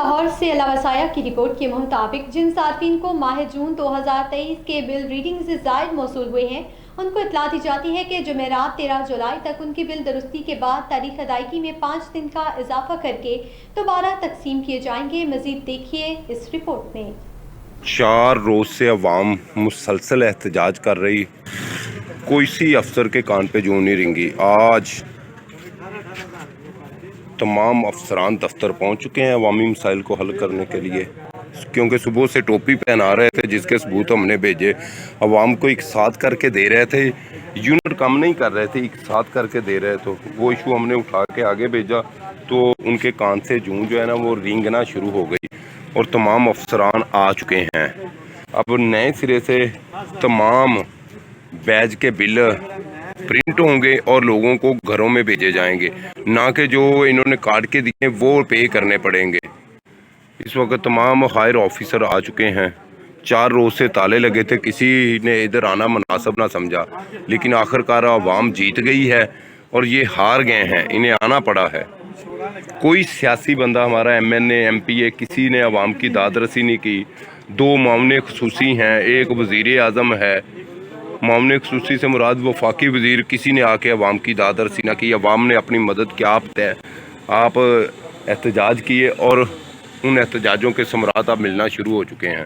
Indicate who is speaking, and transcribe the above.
Speaker 1: لاہور سے علاوہ سایہ کی رپورٹ کے مطابق جن صارفین کو ماہ جون 2023 کے بل ریڈنگ سے زائد موصول ہوئے ہیں ان کو اطلاع دی جاتی ہے کہ جمعرات 13 جولائی تک ان کی بل درستی کے بعد تاریخ ادائیگی میں 5 دن کا اضافہ کر کے دوبارہ تقسیم کیے جائیں گے۔ مزید دیکھیے اس رپورٹ میں۔
Speaker 2: 4 روز سے عوام مسلسل احتجاج کر رہی، کوئی سی افسر کے کان پہ جوں نہیں رنگی۔ آج تمام افسران دفتر پہنچ چکے ہیں عوامی مسائل کو حل کرنے کے لیے، کیونکہ صبح سے ٹوپی پہنا رہے تھے جس کے ثبوت ہم نے بھیجے، عوام کو ایک ساتھ کر کے دے رہے تھے، یونٹ کم نہیں کر رہے تھے، ایک ساتھ کر کے دے رہے تھے۔ وہ ایشو ہم نے اٹھا کے آگے بھیجا تو ان کے کان سے جوں جو ہے نا وہ رینگنا شروع ہو گئی اور تمام افسران آ چکے ہیں۔ اب نئے سرے سے تمام بیج کے بل پرنٹ ہوں گے اور لوگوں کو گھروں میں بھیجے جائیں گے، نہ کہ جو انہوں نے کاٹ کے دیے وہ پے کرنے پڑیں گے۔ اس وقت تمام ہائر آفیسر آ چکے ہیں۔ 4 روز سے تالے لگے تھے، کسی نے ادھر آنا مناسب نہ سمجھا، لیکن آخر کار عوام جیت گئی ہے اور یہ ہار گئے ہیں، انہیں آنا پڑا ہے۔ کوئی سیاسی بندہ ہمارا M N A M P A کسی نے عوام کی داد رسی نہیں کی۔ 2 معاون خصوصی ہیں، ایک وزیر اعظم ہے۔ معاون خصوصی سے مراد وفاقی وزیر، کسی نے آ کے عوام کی داد رسی نہ کی۔ عوام نے اپنی مدد کیا، آپ احتجاج کیے اور ان احتجاجوں کے ثمرات اب ملنا شروع ہو چکے ہیں۔